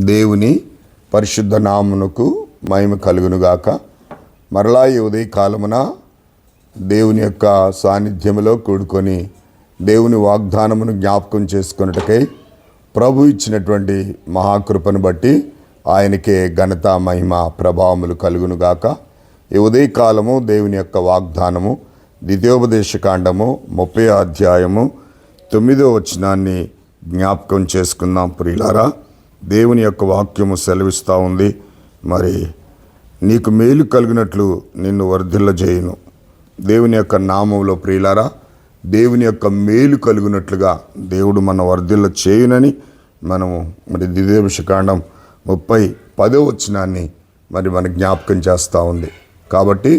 దేవుని పరిశుద్ధ నామమునకు మహిమ కలుగునుగాక. మరలా ఈ ఉదయ కాలమున దేవుని యొక్క సాన్నిధ్యములో కూడుకొని దేవుని వాగ్దానమును జ్ఞాపకం చేసుకొనుటకై ప్రభు ఇచ్చినటువంటి మహాకృపను బట్టి ఆయనకే ఘనత మహిమ ప్రభావములు కలుగునుగాక. ఈ ఉదయ కాలము దేవుని యొక్క వాగ్దానము ద్వితీయోపదేశకాండము 30వ అధ్యాయము 9వ వచనాన్ని జ్ఞాపకం చేసుకుందాం. ప్రియులారా, దేవుని యొక్క వాక్యము సెలవిస్తూ ఉంది, మరి నీకు మేలు కలిగినట్లు నిన్ను వర్ధిల్ల చేయును. దేవుని యొక్క నామంలో ప్రియులారా, దేవుని యొక్క మేలు కలిగినట్లుగా దేవుడు మన వర్ధిల్ల చేయునని మనము మరి ద్వితీయోపదేశకాండం 10వ వచనాన్ని మరి మన జ్ఞాపకం చేస్తూ ఉంది. కాబట్టి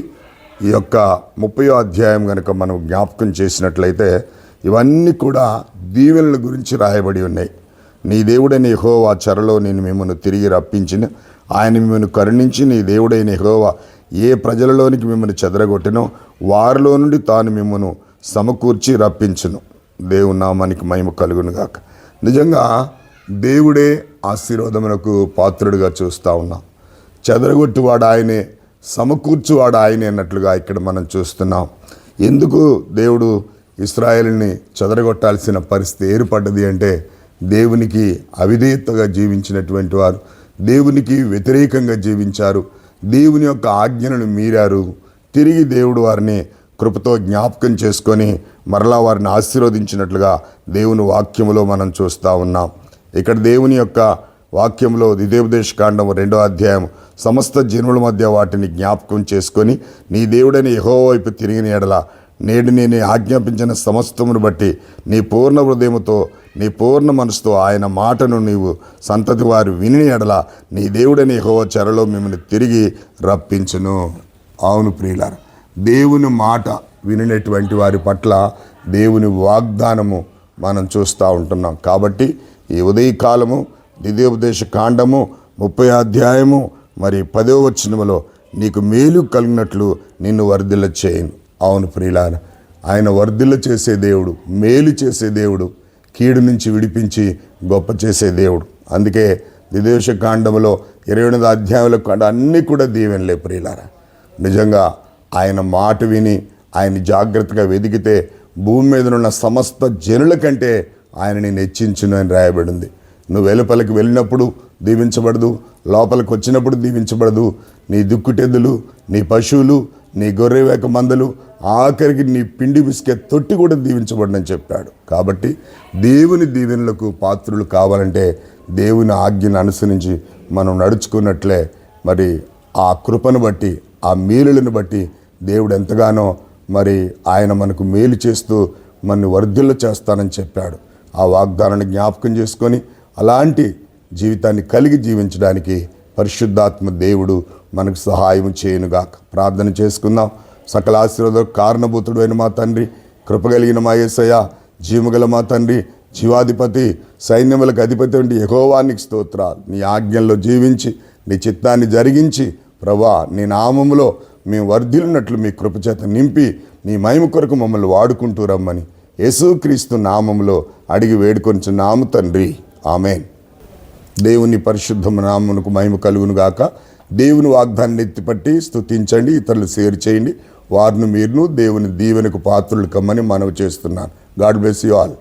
ఈ యొక్క 30వ అధ్యాయం కనుక మనం జ్ఞాపకం చేసినట్లయితే ఇవన్నీ కూడా దీవెనల గురించి రాయబడి ఉన్నాయి. నీ దేవుడైన యెహోవా చెరలో నేను మిమ్మల్ని తిరిగి రప్పించిన, ఆయన మిమ్మల్ని కరుణించి నీ దేవుడైన యెహోవా ఏ ప్రజలలోనికి మిమ్మల్ని చెదరగొట్టినో వారిలో నుండి తాను మిమ్మల్ని సమకూర్చి రప్పించును. దేవుని నామానికి మహిమ కలుగునుగాక. నిజంగా దేవుడే ఆశీర్వాదమునకు పాత్రుడిగా చూస్తూ ఉన్నాం. చెదరగొట్టువాడు ఆయనే, సమకూర్చువాడు ఆయనే అన్నట్లుగా ఇక్కడ మనం చూస్తున్నాం. ఎందుకు దేవుడు ఇశ్రాయేలుని చెదరగొట్టాల్సిన పరిస్థితి ఏర్పడ్డది అంటే, దేవునికి అవిధేయతగా జీవించినటువంటి వారు, దేవునికి వ్యతిరేకంగా జీవించారు, దేవుని యొక్క ఆజ్ఞలను మీరారు. తిరిగి దేవుడు వారిని కృపతో జ్ఞాపకం చేసుకొని మరలా వారిని ఆశీర్వదించినట్లుగా దేవుని వాక్యములో మనం చూస్తూ ఉన్నాం. ఇక్కడ దేవుని యొక్క వాక్యంలో ద్వితీయోపదేశకాండం 2వ అధ్యాయం సమస్త జనుల మధ్య వాటిని జ్ఞాపకం చేసుకొని నీ దేవుడైన యెహోవా వైపు తిరిగిన ఎడల నేడు నేను ఆజ్ఞాపించిన సమస్తమును బట్టి నీ పూర్ణ హృదయముతో నీ పూర్ణ మనసుతో ఆయన మాటను నీవు సంతతి వారు విని ఎడల నీ దేవుడైన యెహోవా చెరలో మిమ్మల్ని తిరిగి రప్పించును. అవును ప్రియులారా, దేవుని మాట వినినటువంటి వారి పట్ల దేవుని వాగ్దానము మనం చూస్తూ ఉంటున్నాం. కాబట్టి ఈ ఉదయకాలము ద్వితీయోపదేశకాండము 30వ అధ్యాయము మరి 10వ వచనములో నీకు మేలు కలిగినట్లు నిన్ను వర్ధిల్ల చేయను. అవును ప్రియులారా, ఆయన వర్ధిల్ల చేసే దేవుడు, మేలు చేసే దేవుడు, కీడు నుంచి విడిపించి గొప్ప చేసే దేవుడు. అందుకే ద్వితీయోపదేశకాండములో 28వ అధ్యాయంలో అన్నీ కూడా దీవెనలే ప్రియులారా. నిజంగా ఆయన మాట విని ఆయన జాగ్రత్తగా వెతికితే భూమి మీద ఉన్న సమస్త జనుల కంటే ఆయనని హెచ్చించును అని రాయబడింది. నువ్వు వెలుపలికి వెళ్ళినప్పుడు దీవించబడదు, లోపలికి వచ్చినప్పుడు దీవించబడదు. నీ దుక్కుటెద్దులు, నీ పశువులు, నీ గొర్రెవేక మందలు, ఆఖరికి నీ పిండి బిస్కె తొట్టి కూడా దీవించబడని చెప్పాడు. కాబట్టి దేవుని దీవెనలకు పాత్రులు కావాలంటే దేవుని ఆజ్ఞను అనుసరించి మనం నడుచుకున్నట్లే మరి ఆ కృపను బట్టి, ఆ మేలులను బట్టి దేవుడు ఎంతగానో మరి ఆయన మనకు మేలు చేస్తూ మనని వర్ధిల్ల చేస్తానని చెప్పాడు. ఆ వాగ్దానాన్ని జ్ఞాపకం చేసుకొని అలాంటి జీవితాన్ని కలిగి జీవించడానికి పరిశుద్ధాత్మ దేవుడు మనకు సహాయం చేయనుగాక. ప్రార్థన చేసుకుందాం. సకల ఆశీర్వాద కారణభూతుడు అయిన మా తండ్రి, కృపగలిగిన మా యేసయ్య, జీవగల మా తండ్రి, జీవాధిపతి, సైన్యములకు అధిపతి వంటి యెహోవానికి స్తోత్రాలు. నీ ఆజ్ఞల్లో జీవించి నీ చిత్తాన్ని జరిగించి ప్రభా నీ నామములో మేము వర్ధిల్లినట్లు మీ కృపచేత నింపి నీ మహిమ కొరకు మమ్మల్ని వాడుకుంటూ రమ్మని యేసుక్రీస్తు నామములో అడిగి వేడుకొంచున్నాము తండ్రి, ఆమేన్. దేవుని పరిశుద్ధ నామమునకు మహిమ కలుగునుగాక. దేవుని వాగ్దానాన్ని ఎత్తిపట్టి స్తుతించండి, ఇతరులు షేర్ చేయండి. వారిని మీరును దేవుని దీవెనకు పాత్రులు కమ్మని మనవి చేస్తున్నాను. God bless you all.